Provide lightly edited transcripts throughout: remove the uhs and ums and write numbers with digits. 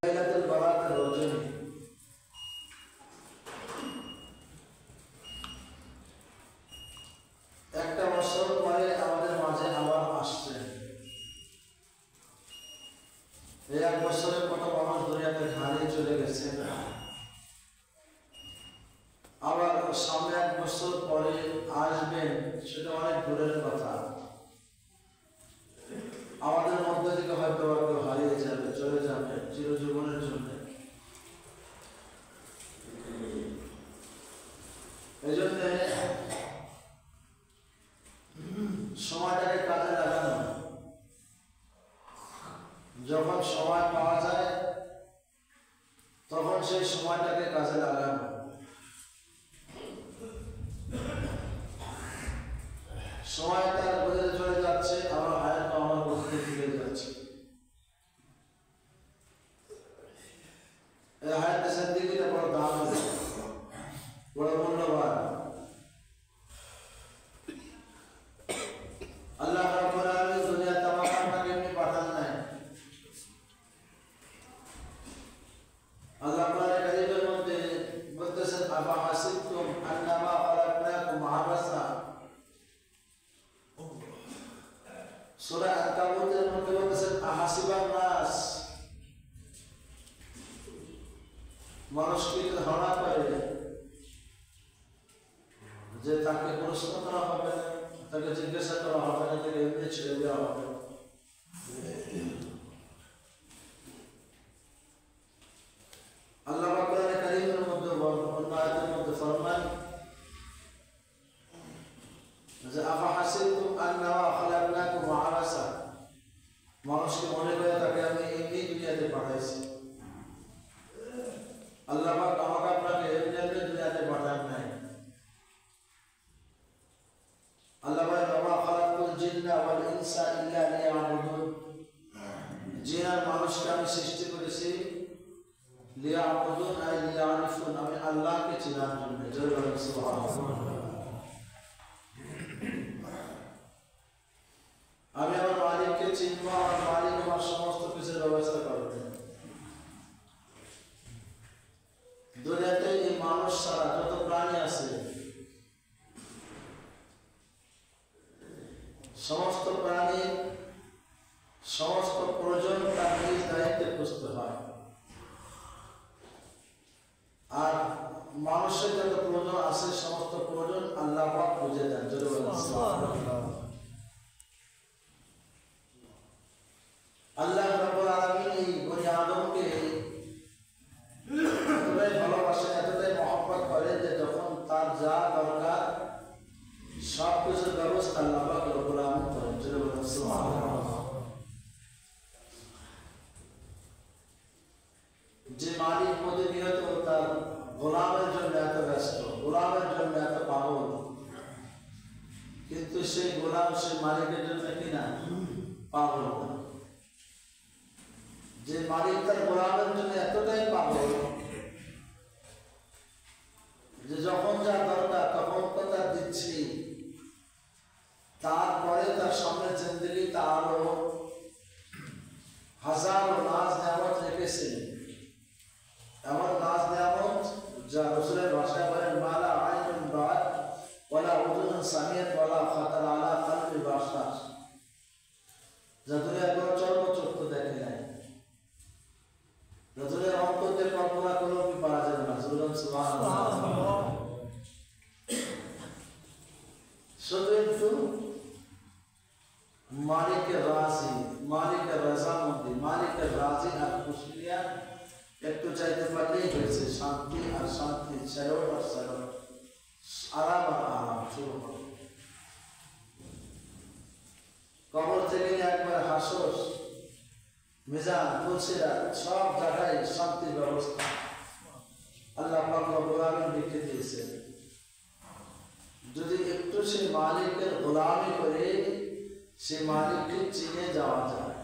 লাইলাতুল বারাতের রজনী একটা বছর পরে আমাদের মাঝে আবার আসছে। এই এক বছরের কত মানুষ দুনিয়াতে হারিয়ে চলে গেছে, আবার সামনে এক বছর পরে আসবেন, সেটা অনেক দূরের কথা। আমাদের মধ্যে থেকে হয়তো কেউ হারিয়ে যাবে, চলে যাবে চিরজীবনের জন্য। এই জন্য সময়টাকে কাজে লাগানো, যখন সময় পাওয়া যায় তখন সেই সময়টাকে কাজে লাগানো। সময় তার গতিতে চলে যাচ্ছে, আবার হায়াত আমার গতিতে ফিরে যাচ্ছে। এই হায়াতের জিন্দেগিটা বড় দাম আছে, বড় মূল্যবান। আল্লাহ রাব্বুল আলামিন দুনিয়াতে আমাকে এমনি পাঠান নাই। আল্লাহ কোরআনে কারীমের মধ্যে বলতেছেন, আফা হাসিবতুম আন্নামা খালাকনাকুম আবাসা। সূরা আল-কাবুতের মধ্যে বলতেছেন, আহাসিবান নাস, মানুষ কি ধারণা করে যে তাকে প্রশ্ন করা হবে না, তাকে জিজ্ঞাসা করা হবে না, তাকে এমনি ছেড়ে দেওয়া হবে। আল্লাহ কোরআনে কারীমের মধ্যে অন্য আয়াতের মধ্যে ফরমান যে আফা হাসিবতুম আন্নামা খালাকনাকুম আবাসা, মানুষকে মনে করে তাকে আমি এমনি দুনিয়াতে পাঠাইছি। আল্লাহ পাক আমাকে আপনাকে এমনি দুনিয়াতে পাঠান নাই। আল্লাহ বলেন, ওয়া মা খালাকতুল জিন্না ওয়াল ইনসা ইল্লা লিয়াবুদুন, জিন আর মানুষকে আমি সৃষ্টি করেছি লিয়াবুদুন আই লিয়ারিফুন, আমি আল্লাহকে চেনার জন্য। জয় বলেন সুবহানাল্লাহ। আমি আমার মালিককে চিনবো, আমার মালিক আমার সমস্ত কিছুর ব্যবস্থা করবেন। দুনিয়াতে এই মানুষ ছাড়া যত প্রাণী আছে, সমস্ত প্রাণী সমস্ত প্রয়োজন তার নিজ দায়িত্বে বুঝতে হয়। আর মানুষের যত প্রয়োজন আছে, সমস্ত প্রয়োজন আল্লাহ পাক বুঝে দেন। জোরে বলেন সুবহানাল্লাহ। আল্লাহ রাব্বুল আলামিন এই বনি আদমকে এতটাই ভালোবাসেন, এতটাই মহব্বত করেন যে যখন তার যা দরকার সব কিছুর ব্যবস্থা আল্লাহ পাক রব্বুল আলামিন করেন। জোরে বলেন সুবহানাল্লাহ। যে মালিক প্রতিনিয়ত তার গোলামের জন্য এত ব্যস্ত, গোলামের জন্য এত পাগল, কিন্তু সেই গোলাম সেই মালিকের জন্য কিনা পাগল না। যে মালিক তার গোলামের জন্য এতটাই পাগল যে যখন যা দরকার তখন তো তার দিচ্ছি, তারপরে তার সামনে জিন্দগি তা আরো হাজারো নাজ নেয়ামত রেখেছে। এমন নাজ নেয়ামত যা রাসূলের ভাষায় বলেন, মালা আইনুন রাআত ওয়ালা উযুনুন সামিআত ওয়ালা খাতারা আলা কলবি বাশার, যা দুনিয়ার কোনো চর্মচক্ষু দেখে নাই, রাসূলের অন্তরে কল্পনা করলেও কি পারা যাবে না। সুবহানাল্লাহ। শুধু একটু মালিকের রাজি, মালিকের রাজামন্দি, মালিকের রাজি আর খুশি নিয়ে একটু চাইতে পারলেই হয়েছে, শান্তি আর শান্তি, সেরট আর সেরট, আরাম আর আরাম শুরু হবে। কবর থেকে একবার হাসর, মিজান, ফুলসিরাত সব জায়গায় শান্তির ব্যবস্থা আল্লাহ পাক রব্বুল আলামিন লিখে দিয়েছেন। যদি একটু সেই মালিকের গোলামি করে সেই মালিককে চিনে যাওয়া যায়।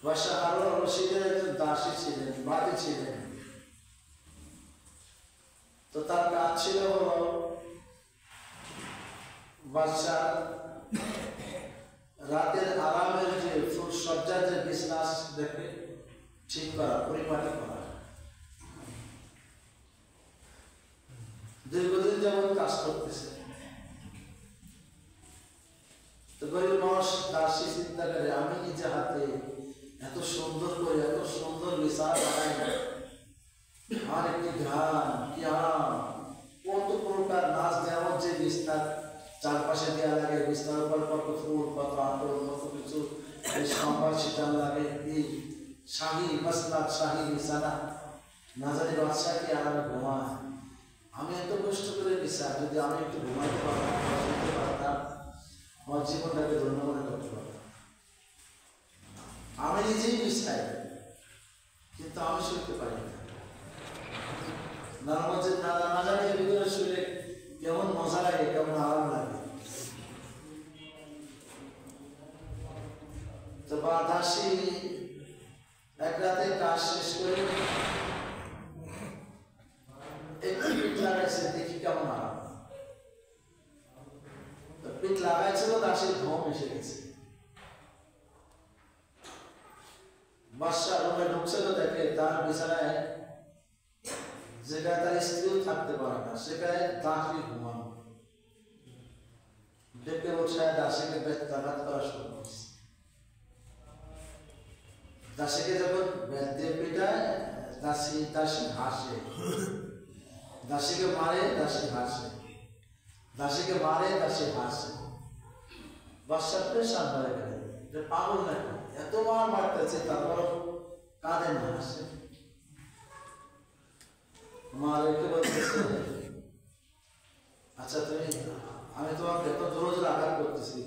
বাদশাহ হারুন রশিদের একজন দাসী ছিলেন, বাদী ছিলেন। তো তার কাজ ছিল হলো বাদশাহ রাতের আরামের যে ফুলসজ্জার যে বিছানা দেখে ঠিক করা, পরিপাটি করা, দীর্ঘদিন যাবৎ কাজ করতেছে। তো গরিব মানুষ দাসী চিন্তা করে আমি নিজে হাতে এত সুন্দর করে এত সুন্দর বিছানা বানাই, আর একটি ঘ্রাণ কি আরাম, কত প্রকার নাচ দেওয়ার যে বিছানার চারপাশে দেওয়া লাগে, বিছানার উপর কত ফুল কত আতর কত কিছু সম্ভার ছিটানো লাগে, এই শাহী মসনাদ শাহী বিছানা, না জানি বাদশাহ কি আরামে ঘুমায়। আমি এত কষ্ট করে বিছানা, যদি আমি একটু ঘুমাইতে পারতাম আমার জীবনটাকে ধন্য মনে করতে পারতাম। আমি নিজেই বিছাই, কিন্তু আমি শুনতে পারি না, না জানি এর ভিতরে শুনে কেমন মজা লাগে, কেমন আরাম লাগে। তো দাসী এক রাতে কাজ শেষ করে একটু পিঠ লাগাইছে, দেখি কেমন আরাম। পিঠ লাগাইছিল, দাসীর ঘুম এসে গেছে। বাদশা রুমে ঢুকছে তো দেখে তার বিছানায় যেখানে তার স্ত্রীও থাকতে পারে না, সেখানে দাসী ঘুমানো। ডেকে বসে দাসীকে বেত্রাঘাত করা শুরু করছে। দাসীকে যখন বেত দিয়ে পিটায়, দাসী হাসে, দাসীকে মারে, দাসী হাসে, দাসীকে মারে, দাসী হাসে। বাদশা পেরেশান হয়ে গেল, যে পাগল নাকি, এত মারতেছে তারপর কাঁদে না, হাসে। মা রেখে বলতেছে, আচ্ছা তুমি, আমি তোমাকে এত জোর জোর আঘাত করতেছি,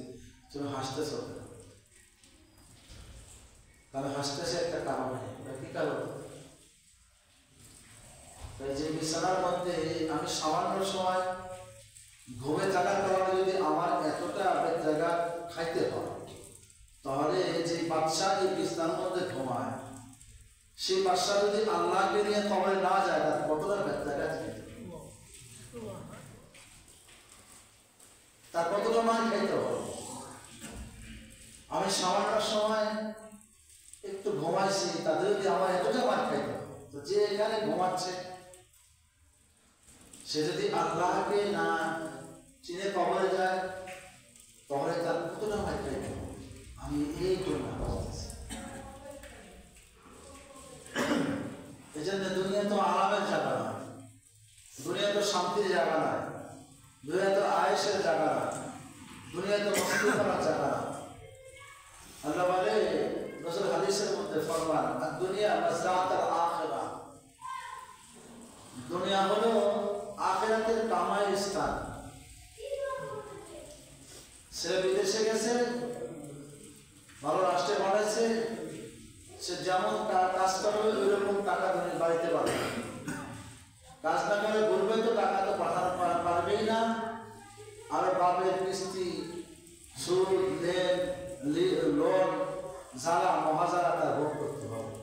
তুমি হাসতেছ কেন? তাহলে হাসতেছে একটা কারণ, কি কারণ? যে বিছানার মধ্যে আমি সামান্য সময় ঘুমে থাকার কারণে যদি আমার এতটা জায়গা খাইতে হয়, তাহলে যে বাদশাহ এই বিছানার মধ্যে ঘুমায়, সেই বাদশাহ যদি আল্লাহকে নিয়ে কবরে না যায়, তার কতটা জায়গা খাইতে, তার কতটা মার খাইতে হবে। আমি সামান্য সময় একটু ঘুমাইছি, তাদের যদি আমার এতটা মার খাইতে হবে, তো যে এখানে ঘুমাচ্ছে সে যদি আল্লাহকে না চিনে কবরে যায়, তাহলে তার কতটা মার খাইতে হবে। আমি এই জন্য এই জন্য দুনিয়া তো আরামের জায়গা না, দুনিয়া তো শান্তির জায়গা না, দুনিয়া তো আয়েশের জায়গা না, দুনিয়া তো মস্তি করার জায়গা না। আল্লাহ বলে রাসূল হাদিসের মধ্যে ফরমান, আর দুনিয়া মাযরাআতুল আখিরা, দুনিয়া হলো আখিরাতের কামাই স্থান। সে বিদেশে গেছে, ভালো রাষ্ট্রে বানাইছে, সে যেমন কাজ করবে ওইরকম টাকা বাড়িতে পারবে, কাজ না করে ঘুরবে তো টাকা তো পাঠাতে পারবেই না। আর বাপের কিস্তি, সুদ, লেন, লোন, জ্বালা মহাজালা তার ভোগ করতে হবে।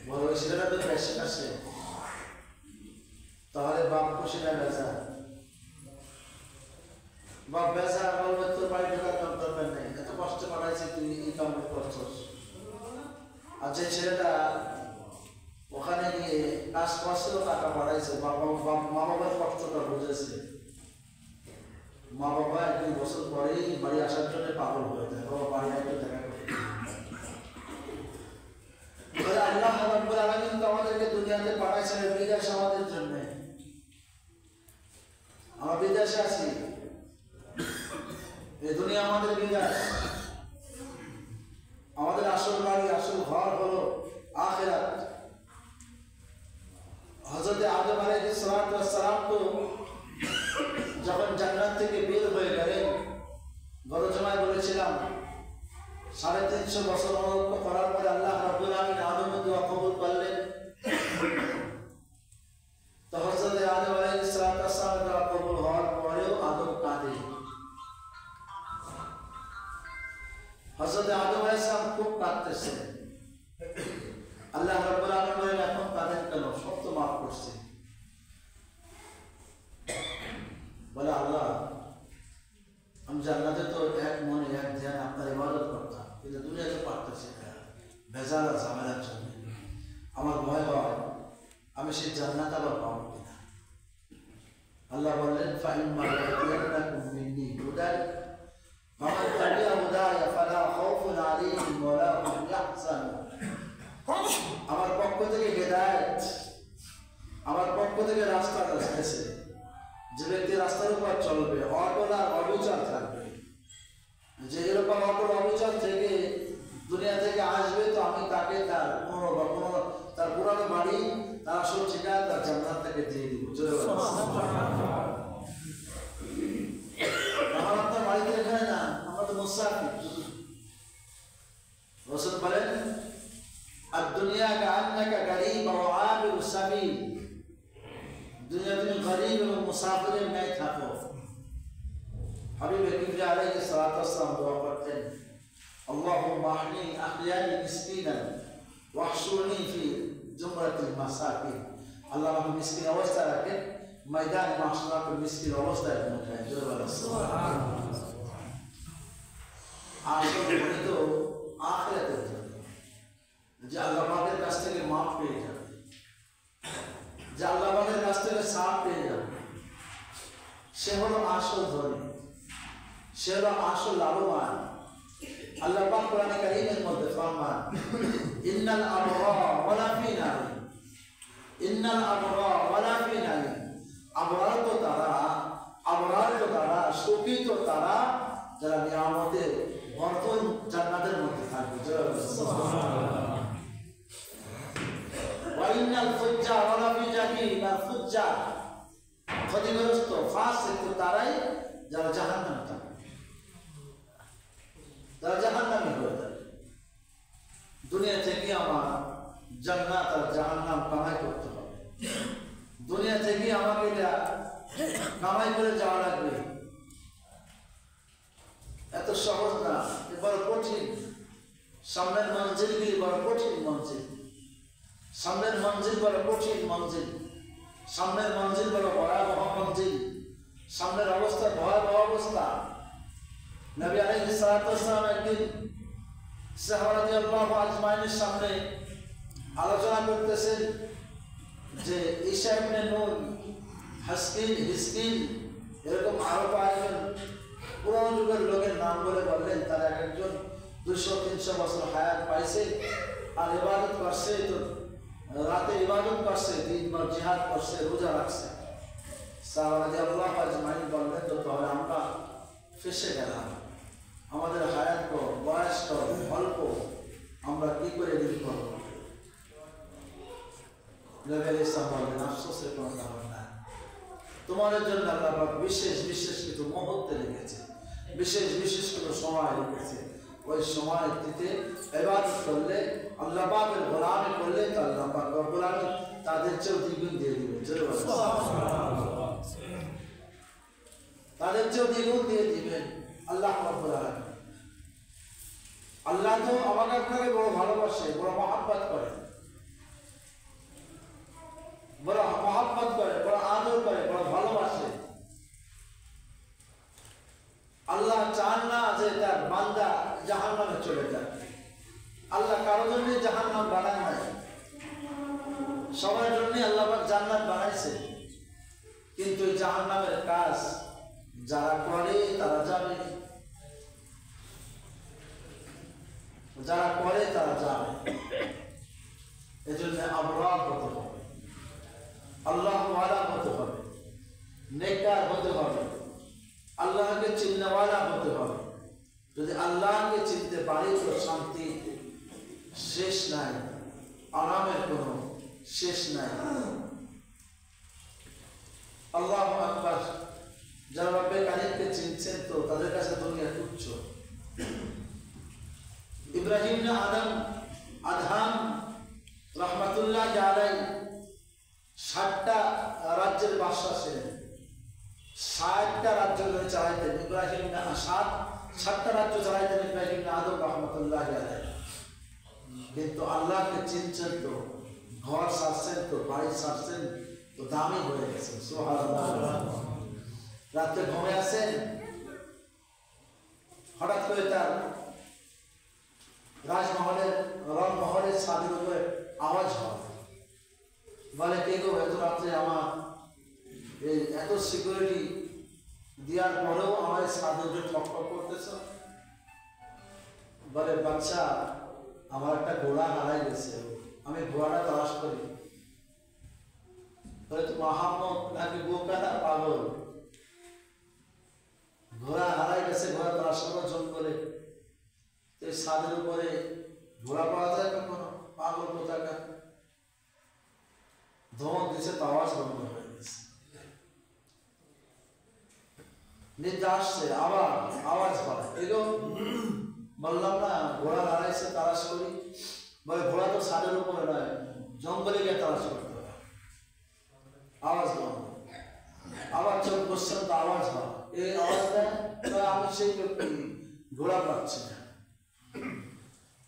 বড় ছেলেটা তো বেশি আসে, তাহলে বাপ খুশি না বেচা, বাপ বেচা বলবে তোর বাড়ি ঢোকার দরকার নেই, এত কষ্ট পাঠাইছে তুই ইনকাম করছস। আর যে ছেলেটা ওখানে গিয়ে কাজ করছেও টাকা পাঠাইছে, মা বাবার কষ্টটা বুঝেছে, মা বাবা 1-2 বছর পরেই বাড়ি আসার জন্য পাগল হয়ে যায়, বাবা বাড়ি একটু দেখা করে। আল্লাহ রাব্বুল আলামিন তো আমাদেরকে দুনিয়াতে পাঠাইছেন বিদেশ আমাদের জন্য। আমরা বিদেশে আছি, এই দুনিয়া আমাদের বিদেশ, আমাদের আসল বাড়ি আসল ঘর হলো আখিরাত। হযরত আদম আলাইহিস সালাম তো যখন জান্নাত থেকে বের হয়ে গেলেন, গত জমায় বলেছিলাম 350 বছর অনুরোধ করার পরে আল্লাহ রাব্বুল আলামিন আদমের দোয়া কবুল করলেন। তো হযরত আদম আলাইহিস সালাম দোয়া কবুল হওয়ার পরেও আদম কাঁদে। হযরত আদম আলাইহিস সালাম খুব কাঁদতেছেন। আল্লাহ রাব্বুল আলামিন বলেন, এখন কাঁদেন কেন? সব তো মাফ করছে। বলে আল্লাহ আমি জান্নাতে তো এক মনে এক ধ্যান আপনার ইবাদত করতাম, কিন্তু দুনিয়াতে পারতেছি না, ভেজাল আর ঝামেলার জন্য আমার ভয় হয় আমি সেই জান্নাত আবার পাবো কিনা। আল্লাহ বললেন ফাইম্মা ইয়াতিয়ান্নাকুম মিন্নি হুদান ফামান তাবিআ হুদায়া ফালা খাউফুন আলাইহিম ওয়ালা হুম ইয়াহজানুন। আমার পক্ষ থেকে হেদায়েত, আমার পক্ষ থেকে রাস্তা এসেছে, যে ব্যক্তি রাস্তার উপর চলবে অটল আর অবিচার থাকবে, যে এরকম অটল অবিচার থেকে দুনিয়া থেকে আসবে তো আমি তাকে তার তার পুরানো বাড়ি তার আসল ঠিকানা তার জান্নাত থেকে দিয়ে দিব। আমার আপনার বাড়িতে এখানে না, আমরা তো মুসাফির। রাসূল বলেন আর দুনিয়া কাআন্নাকা গারীব ওয়া আবিরু সাবিল, দুনিয়া তুমি গরিব এবং মুসাফিরের ন্যায় থাকো। হাবিব কিবরিয়া আলাইহিস সালাতু ওয়াস সালাম দোয়া করতেন আল্লাহুম্মা আহইয়ানি মিসকিনান ওয়াহশুরনি ফি জুমরাতিল মাসাকিন। আল্লাহ আমাকে মিসকিন অবস্থায় রাখেন, ময়দানে মাহশারকে মিসকিন অবস্থায় রাখেন। সুবহানাল্লাহ। আসলে তো আখিরাতের জন্য যে আল্লাহ পাকের কাছ থেকে মাফ পেয়ে যাবে, যে আল্লাহ পাকের কাছ থেকে সাথ পেয়ে যাবে, সে হলো আসল ধনী, সে হলো আসল লাভবান। আল্লাহ পাক কোরআনে কারীমের মধ্যে ফরমান ইন্নাল আবরার ওয়ালা ফি নাঈম, ইন্নাল আবরার ওয়ালা ফি নাঈম। আবরার তো তারা, সুখী তো তারা যারা নিয়ামতের ভরপুর জান্নাতের মধ্যে থাকবে। সুবহানাল্লাহ। ওয়া ইন্নাল ফুজ্জার ওয়ালা ফি জাহিম, আর ফুজ্জার ক্ষতিগ্রস্ত ফাসিক তো তারাই যারা জাহান্নামে থাকবে, তারা জাহান্নামী হয়ে যাবে। দুনিয়া থেকে আমার জান্নাত আর জাহান্নাম কামাই করতে হবে, দুনিয়া থেকে আমাকে এটা কামাই করে যাওয়া লাগবে। এত সহজ না, বড় কঠিন। সামনের মঞ্জিলগুলি বড় কঠিন মঞ্জিল, সামনের মঞ্জিল বড় কঠিন মঞ্জিল, সামনের মঞ্জিল বড় ভয়াবহ মঞ্জিল, সামনের অবস্থা ভয়াবহ অবস্থা। নবী আলাইহিস সালাতু ওয়াস সালাম একদিন সাহাবা রাদিয়াল্লাহু আজমাইনের সামনে আলোচনা করতেছেন যে ঈসা ইবনে নূন, হিসকিল এরকম আরো কয়েকজন পুরানো যুগের লোকের নাম বললেন। তারা এক একজন 200-300 বছর হায়াত পাইছে আর ইবাদত করছে, তো রাতে ইবাদত করছে, দিনভর জিহাদ করছে, রোজা রাখছে। সাহাবা রাদিয়াল্লাহু আজমাইন বললেন তো তাহলে আমরা ফেসে গেলাম, আমাদের হায়াত তো বয়স তো অল্প, আমরা কি করে দিন করবো? নবী আলাইহিস সালাম বললেন আফসোসের কোনো কারণ নাই, তোমাদের জন্য আল্লাহ পাক বিশেষ কিছু মুহূর্ত রেখেছে, বিশেষ কিছু সময় রেখেছে। ওই সময়টিতে ইবাদত করলে, আল্লাহ পাকের গোলামি করলে তো আল্লাহ পাক রব্বুল আলামিন তাদের চেয়েও দ্বিগুণ দিয়ে দিবেন। তাদের চেয়েও দ্বিগুণ দিয়ে দিবেন আল্লাহ রব্বুল আলামিন। আল্লাহ তো আমাকে আপনাকে বড় ভালোবাসে, বড় মহব্বত করে, বড় মহব্বত করে, বড় আদর করে, বড় ভালোবাসে। আল্লাহ চান না যে তার বান্দা জাহান্নামে চলে যায়। আল্লাহ কারোর জন্য জাহান্নাম বানায় নাই, সবার জন্য আল্লাহ পাক জান্নাত বানাইছে। কিন্তু এই জাহান্নামের কাজ যারা করে তারা যাবে, যারা করে তারা যাবে। এজন্য আবরার হতে হবে, আল্লাহ ওয়ালা হতে হবে, নেককার হতে হবে, আল্লাহকে চিননেওয়ালা হতে হবে। যদি আল্লাহকে চিনতে পারি তো শান্তি শেষ নাই, আরামের কোনো শেষ নাই। আল্লাহু আকবার। যারা রব্বে কারীমকে চিনছেন তো তাদের কাছে দুনিয়া তুচ্ছ। ইব্রাহিম আদহাম রহমাতুল্লাহ আলাইহি 60টা রাজ্যের বাদশা ছিলেন, 60টা রাজ্য চালাইতেন ইব্রাহিম। 7টা রাজ্য চালাইতেন ইব্রাহিম আদম রহমাতুল্লাহ আলাইহি। কিন্তু আল্লাহকে চিনছেন তো, ঘর সারছেন তো, বাড়ি সারছেন তো, দামি হয়ে গেছেন। সুবহানাল্লাহ। রাত্রে ঘুমে আসেন, হঠাৎ করে তার রাজমহলের রংমহলের ছাদের উপরে আওয়াজ হয়, বলে কে গো এত রাত্রে আমার এই এত সিকিউরিটি দেওয়ার পরেও আমার ছাদের উপরে ঠক ঠক করতেছ? বলে বাচ্চা আমার একটা ঘোড়া হারাই গেছে, আমি ঘোড়াটা তালাশ করি। বলে তো মোহাম্মদ নাকি বোকা না পাগল? ঘোড়া হারাই গেছে, ঘোড়া তালাশ করার জন্য করে ছাদের উপরে ঘোড়া পাওয়া যায় কখনো? পাগল কোথাকার। ধমক দিছে তো আওয়াজ বন্ধ হয়ে গেছে। নিদ্রা আসছে, আবার আওয়াজ হয়, এগো বললাম না ঘোড়া হারাইছে তালাশ করি। বলে ঘোড়া তো ছাদের উপরে নয়, জঙ্গলে গিয়ে তালাশ করতে হবে। আওয়াজ বন্ধ, আবার চোখ বসছেন তো আওয়াজ হয়, এই আওয়াজটা আমি সেই ব্যক্তি, ঘোড়া পাচ্ছি না।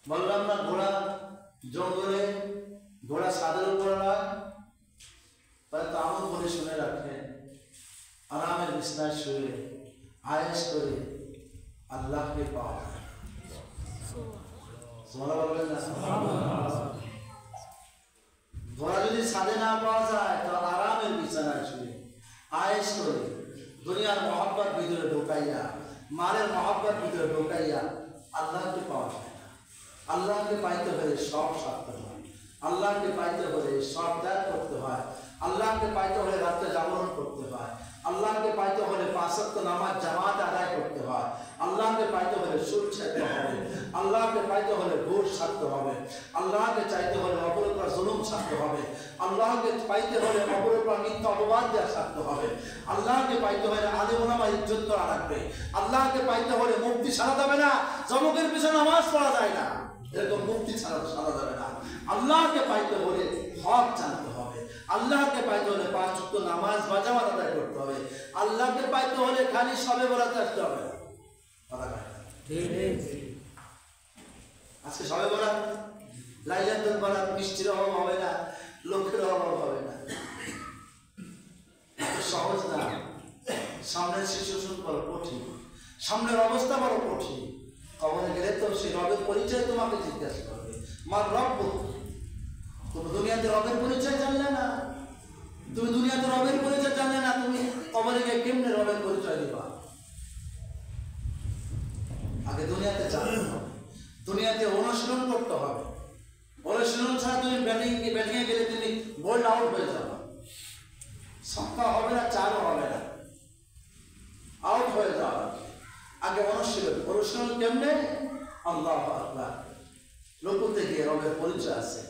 বললাম না ঘোড়া জঙ্গলে, ঘোড়া ছাদের উপরে নয়। তাহলে তো আমল করে শুনে রাখেন, আরামের বিছনায় শুয়ে আয়েশ করে আল্লাহকে পাওয়া যায়। বলবেন না? ঘোড়া যদি ছাদে না পাওয়া যায় তো আরামের বিছানায় শুয়ে আয়েশ করে দুনিয়ার মহব্বত ভিতরে ঢোকাইয়া, মারের মহব্বত ভিতরে ঢোকাইয়া আল্লাহকে পাওয়া যায় না। আল্লাহকে পাইতে হলে সব সারতে হয়, আল্লাহকে পাইতে হলে সব ত্যাগ করতে হয়, আল্লাহকে পাইতে হলে রাত্রে জাগরণ করতে হয়, আল্লাহকে পাইতে হলে 5 ওয়াক্ত নামাজ জামাত আদায় করতে হয়, আল্লাহকে পাইতে হলে সুদ ছাড়তে হবে, আল্লাহকে পাইতে হলে ঘুষ ছাড়তে হবে, আল্লাহকে চাইতে হলে অপরের উপর জুলুম ছাড়তে হবে, আল্লাহকে পাইতে হলে অপরের উপর মিথ্যা অপবাদ দেওয়া ছাড়তে হবে, আল্লাহকে পাইতে হলে আলেম ওলামা ইজ্জত করা লাগবে, আল্লাহকে পাইতে হলে মুক্তি ছাড়া যাবে না, যমকের পিছনে নামাজ পড়া যায় না, এরকম মুক্তি ছাড়া যাবে না। আল্লাহকে পাইতে হলে হক জানতে হবে, আল্লাহকে পাইতে হলে 5 ওয়াক্ত নামাজ বা জামাত আদায় করতে হবে, আল্লাহকে পাইতে হলে খালি সবে বরাতে আসতে হবে। আজকে সবে বরাত, লাইলাতুল বরাত, মিষ্টির অভাব হবে না, লোকের অভাব হবে না। সহজ না, সামনের সিচুয়েশন বড় কঠিন, সামনের অবস্থা বড় কঠিন। কবরে গেলে তো সেই রবের পরিচয় তোমাকে জিজ্ঞাসা করবে, মার রব। তুমি দুনিয়াতে রবের পরিচয় জানলে না, তুমি দুনিয়াতে রবের পরিচয় জানলে না, তুমি কবরে গিয়ে কেমনে রবের পরিচয় দিবা? আগে দুনিয়াতে জানতে হবে, দুনিয়াতে অনুশীলন করতে হবে। অনুশীলন ছাড়া তুমি ব্যাটিংয়ে গেলে তুমি বোল্ড আউট হয়ে যাবে, ছক্কা হবে না, চারও হবে না, আউট হয়ে যাবে। আগে অনুশীলন, অনুশীলন কেমনে? আল্লাহু আকবার, রুকুতে গিয়ে রবের পরিচয় আছে,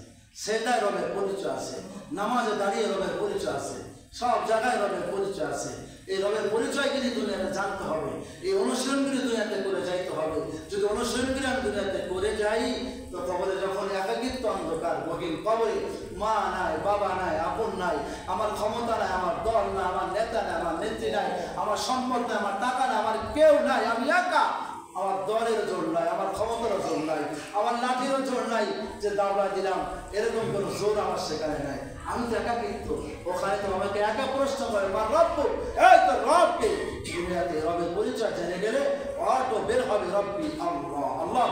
সেজদায় রবের পরিচয় আছে, নামাজে দাঁড়িয়ে রবের পরিচয় আছে, সব জায়গায় রবের পরিচয় আছে। এই রবের পরিচয়গুলি দুনিয়াতে জানতে হবে, এই অনুশীলনগুলি দুনিয়াতে করে যাইতে হবে। যদি অনুশীলনগুলি আমি দুনিয়াতে করে যাই তো কবরে যখন একাকিত্ব অন্ধকার গহীন কবরে, মা নাই, বাবা নাই, আপন নাই, আমার ক্ষমতা নাই, আমার দল নাই, আমার নেতা নাই, আমার নেত্রী নাই, আমার সম্পদ নাই, আমার টাকা নাই, আমার কেউ নাই, আমি একা। আমার দলের জোর নাই, আমার ক্ষমতারও জোর নাই, আমার লাঠিরও জোর নাই যে দাবড়া দিলাম, এরকম কোনো জোর আমার সেখানে নাই। আমি তো একাকিত্ব, ওখানে তো আমাকে একা প্রশ্ন করে, মা রব্বু, এই তো রবকে। দুনিয়াতে রবের পরিচয় জেনে গেলে অর্থ বের হবে রব্বি আল্লাহ, আল্লাহ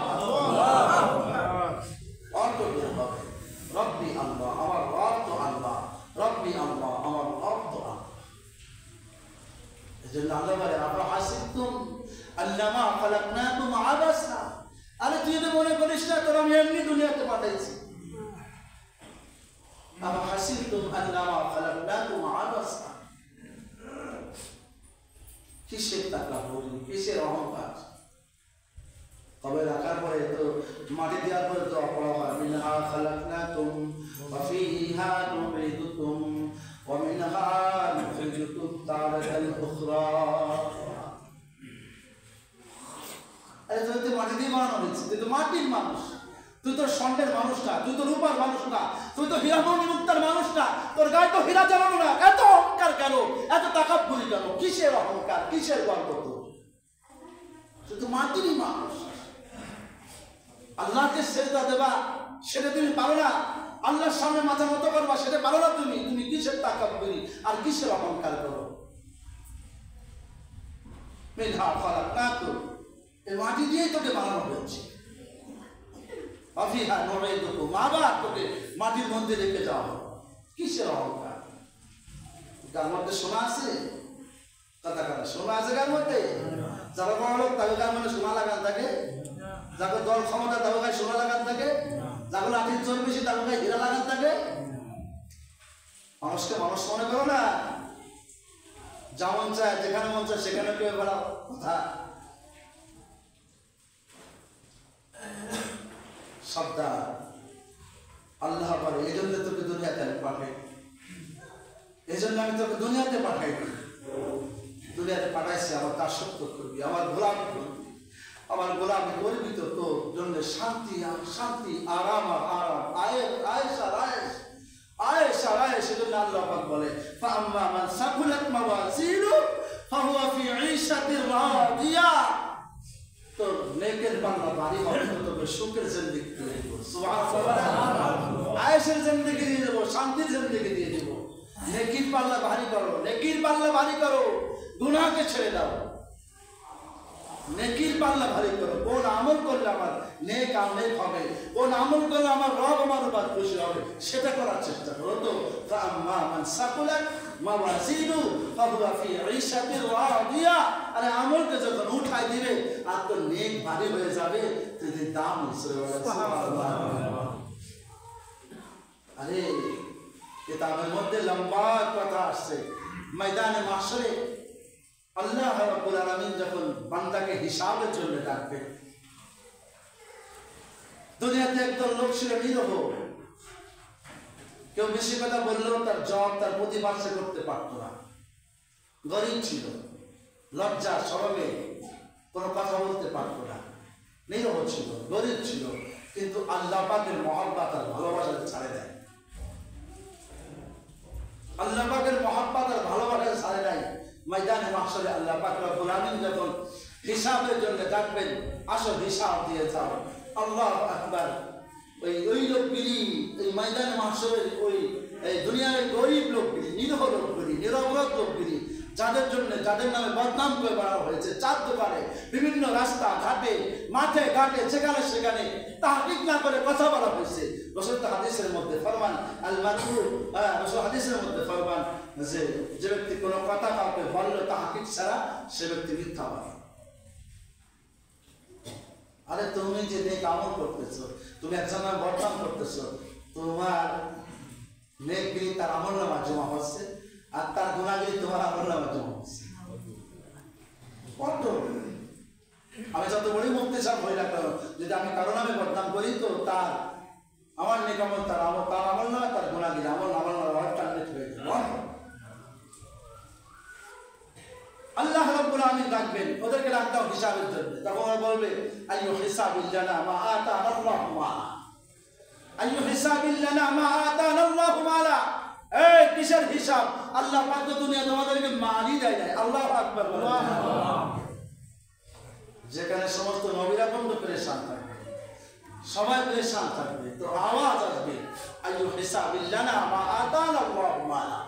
অর্থ বের হবে রব্বি আল্লাহ, আমার রব তো আল্লাহ, রব্বি আল্লাহ, আমার রব তো আল্লাহ। এই জন্য আল্লাহ বলে, আফা হাসিবতুম আন্নামা খালাকনাকুম আবাসা। আরে তুই তো মনে করিস না তোর আমি এমনি দুনিয়াতে পাঠাইছি। আফা হাসিবতুম আন্নামা খালাকনাকুম আবাসা। কিসের টাকা বলি, কিসের অহংকার? কবে রাখার পরে তো মাটি দেওয়ার পরে তো অপরা হয়, মিনহা খালাকনাকুম ওয়া ফীহা নুঈদুকুম ওয়া মিনহা নুখরিজুকুম তারাতান উখরা। আরে তুই তো মাটি দিয়ে বানানো হয়েছে, তুই তো মাটির মানুষ, তুই তো স্বর্ণের মানুষ না, তুই তো রূপার মানুষ না, তুই তো হীরামণি মুক্তার মানুষ না, তোর গায়ে তো হীরা জ্বালানো না। এত অহংকার কেন, এত তাকাব্বুরি কেন, কিসের অহংকার, কিসের গর্ব? তুই তো মাটিরই মানুষ। আল্লাহকে সেজদা দেবা সেটা তুমি পারো না, আল্লাহর সামনে মাথা নত করবা সেটা পারো না, তুমি কিসের তাকাব্বুরি আর কিসের অহংকার করো? মিনহা খালাকনাকুম, এই মাটি দিয়েই তোকে বানানো হয়েছে। অফিহা নুঈদুকুম, আবার তোকে মাটির মধ্যে রেখে যাওয়া হবে। কিসের অহংকার? গার মধ্যে সোনা আছে? কথা কথা সোনা আছে গার মধ্যে? যারা বড় লোক তাদের গার মধ্যে সোনা লাগান থাকে, যাকে দল ক্ষমতা তাদের গায়ে সোনা লাগান থাকে, যাকে লাঠির জোর বেশি তাদের গায়ে হীরা লাগান থাকে। মানুষকে মানুষ মনে করো না, যেমন চায় যেখানে মন চায় সেখানে কেউ বেড়াও। কথা সাবধান। আল্লাহ বলে এই জন্য তোকে দুনিয়াতে আমি পাঠাই, এই জন্য আমি তোকে দুনিয়াতে পাঠাই। দুনিয়াতে পাঠাইছি আমার দাসত্ব করবি, আমার গোলামি করবি, আমার গোলামি করবি তো তোর জন্য শান্তি আর শান্তি, আরাম আর আরাম, আয়েশ আর আয়েশ, আয়েশ আর আয়েশ। সেজন্য আল্লাহ পাক বলে ফাআম্মা মান সাকুলাত মাওয়াজিনুহু ফাহুয়া ফি ঈশাতির রাদিয়া, তো নেকের পাল্লা ভারী হবে তো তোকে সুখের জিন্দেগি দিয়ে দেব। সুবহানাল্লাহ। আয়েশের জিন্দেগি দিয়ে দেব, শান্তির জিন্দেগি দিয়ে দেব। নেকির পাল্লা ভারী করো, নেকির পাল্লা ভারী করো, গুনাহকে ছেড়ে দাও। নেকির পাল্লা ভারী করো। কোন আমল করলে আমার নেক আমল হবে, কোন আমল করলে আমার রব আমার উপর খুশি হবে, সেটা করার চেষ্টা করো। তো ফাআম্মা মান সাকুলাত মাওয়াজিনুহু ফাহুয়া ফি ঈশাতির রাদিয়া, আরে আমলকে যখন উঠাই দিবে আর তো নেক ভারী হয়ে যাবে, তুই দাম সুবহানাল্লাহ। আরে কিতাবের মধ্যে লম্বা কথা আসছে, ময়দানে মাহশরে আল্লাহ রাব্বুল আলামিন যখন বান্দাকে হিসাবের জন্য ডাকবে। দুনিয়াতে একদল লোক ছিল নিরহ, কেউ বেশি কথা বললেও তার জবাব তার প্রতিবাদ সে করতে পারত না। গরিব ছিল, লজ্জা শরমে কোনো কথা বলতে পারত না, নিরহ ছিল, গরিব ছিল, কিন্তু আল্লাহ পাকের মহব্বত আর ভালোবাসা ছাড়ে দেয়। আল্লাহ পাকের মহব্বত আর ভালোবাসা ছাড়ে দেয়। ময়দানে মাহশরে আল্লাহ পাক রব্বুল আমিন যখন হিসাবের জন্য ডাকবেন, আসো হিসাব দিয়ে যাও। আল্লাহু আকবার। ওই লোকগুলি এই ময়দানে মাহশরের ওই দুনিয়ার গরিব লোকগুলি, নিরহ লোকগুলি, নিরপরাধ লোকগুলি, যাদের জন্য যাদের নামে বদনাম করে বাড়া হয়েছে, চার দোকানে বিভিন্ন রাস্তা ঘাটে মাঠে ঘাটে যেখানে সেখানে তাহকিক না করে কথা বলা হয়েছে। রাসূল হাদিসের মধ্যে ফরমান আল মাকরু, রাসূল হাদিসের মধ্যে ফরমান যে ব্যক্তি কোনো কথা কাউকে বলল তাহকিক ছাড়া সে ব্যক্তি মিথ্যাবাদী। আরে তুমি যে নেক আমল করতেছো, তুমি একজনের বদনাম করতেছো, তোমার নেকগিরি তার আমলনামা জমা হচ্ছে আর তার গুনাহগিরি তোমার আমলনামা জমা হচ্ছে। আমি যত বড়ই মুক্তি সাহেব হই না কেন, যদি আমি কারো নামে বদনাম করি তো তার আমার নেক আমল তার আমলনামা, তার গুনাহগিরি আমলনামা টার্গেট হয়ে যাবে। আল্লাহ রাব্বুল আমিন ডাকবেন, ওদেরকে ডাকতে হবে হিসাবের জন্য। তখন ওরা বলবে আইয়ু হিসাবিল লানা মা আতানা আল্লাহু মালা, আইয়ু হিসাবিল লানা মা আতানা আল্লাহু মালা। এই কিসের হিসাব? আল্লাহ পাক তো দুনিয়া তোমাদেরকে মালই দেয় নাই। আল্লাহু আকবার। যেখানে সমস্ত নবীরা বন্ধ পেরেশান থাকবে, সবাই পেরেশান থাকবে, তো আওয়াজ আসবে আইয়ু হিসাবিল লানা মা আতানা আল্লাহু মালা।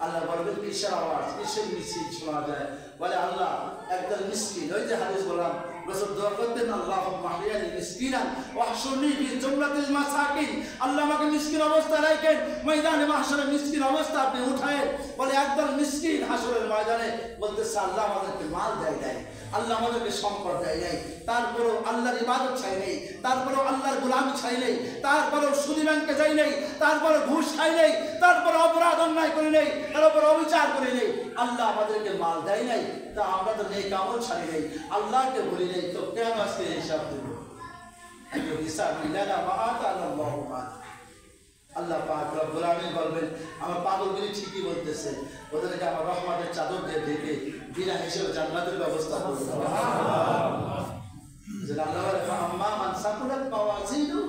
আল্লাহ বলবেন কিসের আওয়াজ, কিসের মিছিল শোনা যায়? বলে আল্লাহ একদল মিসকিন, ওই যে হাদিস বললাম, রাসূল দোয়া করতেন আল্লাহুম্মা হইয়ানি মিসকিনান ওয়াহশুরনি ফি জুমরাতিল মাসাকিন। আল্লাহ আমাকে মিসকিন অবস্থা রাখেন, ময়দানে মাহশরে মিসকিন অবস্থা আপনি উঠায়েন। বলে একদল মিসকিন হাসরের ময়দানে বলতেছে আল্লাহ আমাদেরকে মাল দেয় নাই, আল্লাহ আমাদেরকে সম্পদ দেয় নাই, তারপরেও আল্লাহর ইবাদত ছাই নেই, তারপরেও আল্লাহর গোলামি ছাই নেই, তারপরেও সুদী ব্যাংকে যাই নেই, তারপরে ঘুষ খাই নেই, তারপরে অপরাধ অন্যায় করি নেই, তারপরে অবিচার করি নেই, আল্লাহ আমাদেরকে মাল দেয় নাই, তা আমরা তো নেক আমল ছাড়ি নেই, আল্লাহকে বলি নেই, তো কেন আজকে হিসাব দেব? হিসাব মিলানা মা আতানা আল্লাহু মালা। আল্লাহ পাক রব্বুল আমিন বলবেন আমার পাগলগুলি ঠিকই বলতেছে, ওদেরকে আমার রহমতের চাদর দিয়ে ঢেকে বিনা হিসেবে জান্নাতের ব্যবস্থা করবে। সুবহানাল্লাহ। যেটা আল্লাহ বলে ফাআম্মা মান সাকুলাত মাওয়াজিনুহু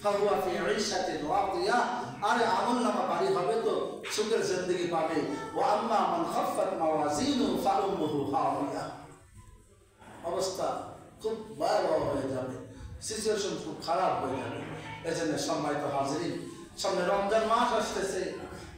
ফাহুয়া ফি ঈশাতিন রাদিয়া। আরে আমলনামা ভারী হবে তো সুখের জিন্দেগি পাবে। ওয়া আম্মা মান খাফফাত মাওয়াজিনুহু ফাউম্মুহু হাওিয়া। অবস্থা খুব ভয়াবহ হয়ে যাবে, সিচুয়েশন খুব খারাপ হয়ে যাবে। এজন্য সম্মানিত হাজিরিন, সামনে রমজান মাস আসতেছে,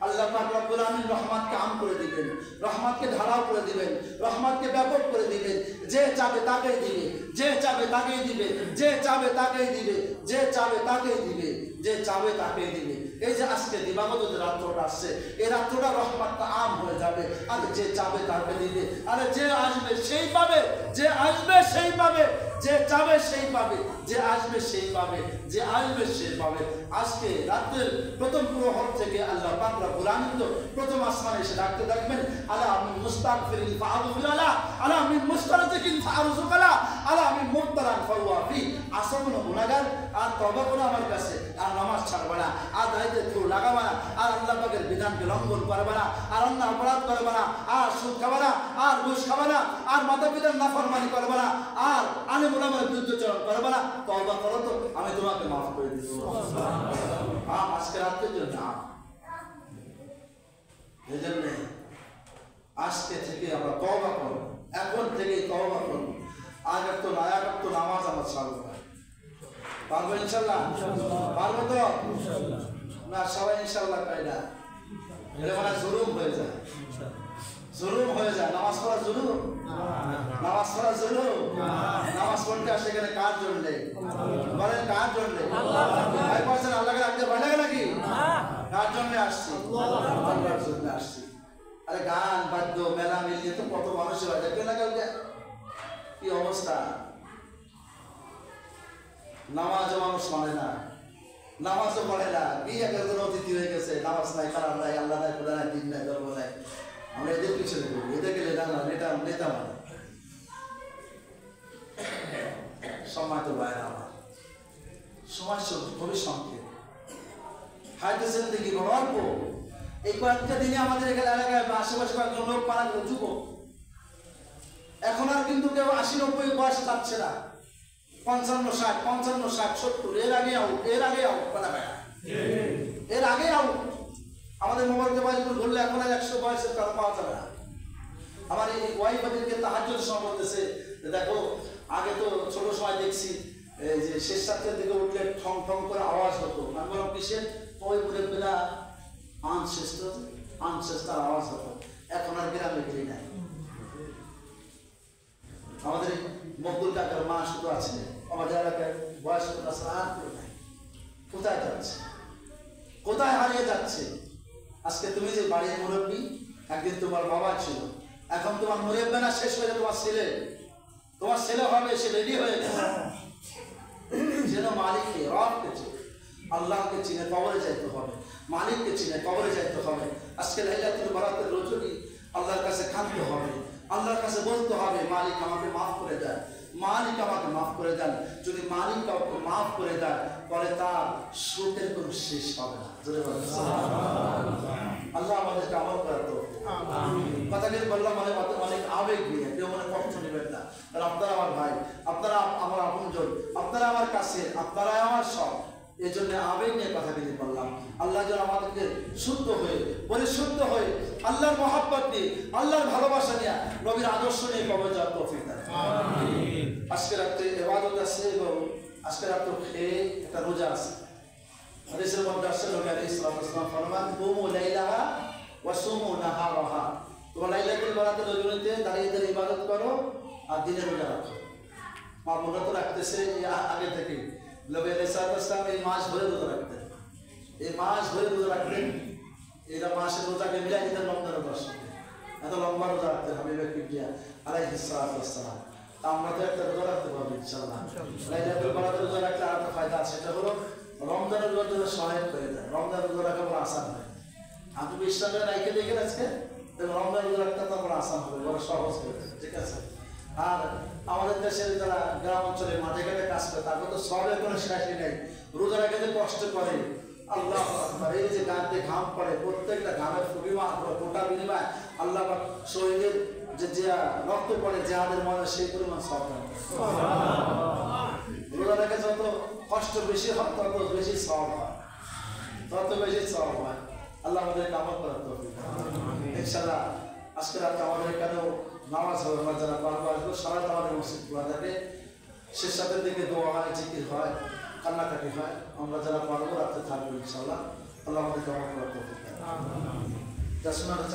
আল্লাহ পাক রব্বুল আমিন রহমতকে আম করে দিবেন, রহমতকে ঢালাও করে দিবেন, রহমতকে ব্যাপক করে দিবেন। যে চাবে তাকেই দিবে, যে চাবে তাকেই দিবে, যে চাবে তাকেই দিবে, যে চাবে তাকেই দিবে, যে চাবে তাকেই দিবে। এই যে আজকে দিবাগত যে রাত্রটা আসছে, এই রাত্রটা রহমতটা আম হয়ে যাবে। আর যে চাবে তাকে দিবে, আরে যে আসবে সেই পাবে, যে আসবে সেই পাবে, যে চাবে সেই পাবে, যে আসবে সেই পাবে, যে আসবে সে পাবে। আজকে রাতের প্রথম প্রহর থেকে আল্লাহ পাক রব্বুল আমিন তো প্রথম আসমানে এসে ডাকতে থাকবেন, আলা মিন মুস্তাগফিরিন ফাআগফিরালা, আলা মিন মুস্তারজিকিন ফাআরযুকালা, আলা মিন মুবতালান ফাওয়াফি। আসমানে গুনাহগার আর তওবা করো আমার কাছে, আর নামাজ ছাড়বে না, আর দায়িত্বে থু লাগাবে না, আর আল্লাহ পাকের বিধানকে লঙ্ঘন করবে না, আর অন্য অপরাধ করবে না, আর সুদ খাবে না, আর ঘুষ খাবে না, আর মাতা পিতার নাফরমানি করবে না, আর আলেম ওলামার বিরুদ্ধাচরণ করবে না। তওবা করো তো আমি তোমাকে মাফ করে দিব। আজকে রাতের জন্য এজন্য আজকে থেকে আমরা তওবা করব, এখন থেকেই তওবা করব। আগের তো নামাজ আমার ছাড়বো না। পারবো ইনশাল্লাহ? পারবো তো না? সবাই ইনশাল্লাহ কয় না, এটা মানে জুলুম হয়ে যায়, জুলুম হয়ে যায়। নামাজ পড়া জুলুম? নামাজ পড়া জুলুম? নামাজ পড়তে আসে এখানে কার জন্য? বলেন কার জন্য? ভাই বলছেন আল্লাহকে রাখতে ভয় লাগে নাকি? কার জন্য আসছি? আল্লাহর জন্য আসছি। আরে গান বাদ্য মেলা মিলিয়ে তো কত মানুষের হয়, দেখবেন না কালকে কি অবস্থা। নামাজও মানুষ মানে না, নামাজও পড়ে না, কি একজন অতিথি হয়ে গেছে, নামাজ নাই, কালাম নাই, আল্লাহ নাই, খোদা নাই, দিন নাই, ধর্ম নাই। আমরা এদের পিছনে করি, এদেরকে নেতা মানে। সময় তো বাইরে আমার সময় খুবই সংক্ষেপ, হাইতেছেন দেখি বড় অল্প। এই কয়েকটা দিনে আমাদের এখানে এলাকায় বা আশেপাশে কয়েকজন লোক পারা গেল যুবক, এখন আর কিন্তু কেউ 80-90 বয়সে যাচ্ছে না, 55-60, 55-60, 70, এর আগে আউট, এর আগে আউট, এর আগে আউট। আমাদের মোবাইল ঘুরলে এখন আর 100 বয়সের কারো পাওয়া যাবে না। আমার এই ওয়াইফ আমাদেরকে তাহাজ্জুদের সময় বলতেছে, দেখো আগে তো ছোট সময় দেখছি এই যে শেষ রাত্রের দিকে উঠলে ঠং ঠং করে আওয়াজ হতো, আমি বললাম কিসের? ওই মুরব্বীরা আনশেষটার আওয়াজ হতো। এখন আর গ্রামে গেলি নাই। আমাদের মকবুল কাকার মা শুধু আছে, আমাদের এলাকায় বয়স আর কেউ নাই। কোথায় যাচ্ছে, কোথায় হারিয়ে যাচ্ছে? আজকে তুমি যে বাড়ির মুরব্বী, একদিন তোমার বাবা ছিল, এখন তোমার মুরব্বী না, শেষ হয়ে তোমার ছেলে, তোমার ছেলে হবে, সে রেডি হয়ে গেছে। যেন মালিককে, রবকে চিনে, আল্লাহকে চিনে কবরে যাইতে হবে, মালিককে চিনে কবরে যাইতে হবে। আজকে লাইলাতুল বারাতের রজনী আল্লাহর কাছে কাঁদতে হবে, আল্লাহর কাছে বলতে হবে, মালিক আমাকে মাফ করে দেন, মালিক আমাকে মাফ করে দেন। যদি মালিক কাউকে মাফ করে দেন, পরে তার শোকের কোনো শেষ হবে না। আল্লাহ আমাদেরকে আমল করার তো কথাটি বললাম, মানে অনেক আবেগ নিয়ে, কেউ মনে কষ্ট নেবেন না। কারণ আপনারা আমার ভাই, আপনারা আমার আপনজন, আপনারা আমার কাছে, আপনারাই আমার সব। এই জন্য আবেগ নিয়ে কথাগুলি বললাম। আল্লাহ যেন আমাদেরকে শুদ্ধ হয়ে, পরিশুদ্ধ হয়ে, আল্লাহর মহব্বত নিয়ে, আল্লাহর ভালোবাসা নিয়ে, নবীর আদর্শ নিয়ে কবর যাওয়ার তৌফিক দেন। আজকে রাত্রে ইবাদত আছে এবং আজকে রাত্রে খেয়ে একটা রোজা আছে। হাদিসের মধ্যে আসছে নবী আলাইহিস সালাতু ওয়াস সালাম ফরমান, কুমু লাইলাহা ওয়া সুমু নাহারাহা। তোমরা লাইলাতুল বারাতের রজনীতে দাঁড়িয়ে দাঁড়িয়ে ইবাদত করো আর দিনে রোজা রাখো। মা বোনরা তো রাখতেছে আগে থেকে। নবী আলাইহিস সালাতু ওয়াস সালাম এই মাস ভরে রোজা রাখতেন, এই মাস ভরে রোজা রাখতেন। এরা মাসের রোজাকে মিলাই দিতেন রমজানের 10 দিন। এত লম্বা রোজা রাখতেন হাবিবে কিবরিয়া আলাইহিস সালাতু ওয়াস সালাম। আমরা তো একটা রোজা রাখতে পারবো ইনশাআল্লাহ। লাইলাতুল বারাতের রোজা রাখলে আর একটা ফায়দা আছে, সেটা হলো রমজানের রোজা সহায়ক করে দেয়। রমজানের রোজা রাখা বড় আসান হয়। আপনি বিশ্বাস করে রাখে দেখে আজকে রমজান রোজা রাখতে তো বড় আসান হবে, বড় সহজ করে দেয়, ঠিক আছে? আর আমাদের দেশের যারা গ্রাম অঞ্চলে মাঠে ঘাটে কাজ করে, তারপর তো সবের কোনো শেষই নেই। রোজা রাখতে কষ্ট করে, আল্লাহ আকবার, এই যে গাঁতে ঘাম পড়ে, প্রত্যেকটা ঘামের ফোঁটা বিনিময় আল্লাহ শহীদের যে রক্ত পড়ে, জেহাদের মনে সেই পরিমাণ সব হয়। রোজা রেখে যত কষ্ট বেশি হয়, তত বেশি সব হয়, তত বেশি সব হয়। আল্লাহ আমাদেরকে আমল করার তৌফিক দান। ইনশাআল্লাহ আজকে রাতে আমাদের এখানেও নামাজ হবে, আমরা যারা পারবো আসবো। সারা আমাদের মসজিদ খোলা থাকে, শেষ রাতের দিকে দোয়া হয়, জিকির হয়, কান্নাকাটি হয়। আমরা যারা পারবো রাতে থাকবো ইনশাআল্লাহ। আল্লাহ আমাদেরকে আমল করার তৌফিক দান করুন। 10 মিনিট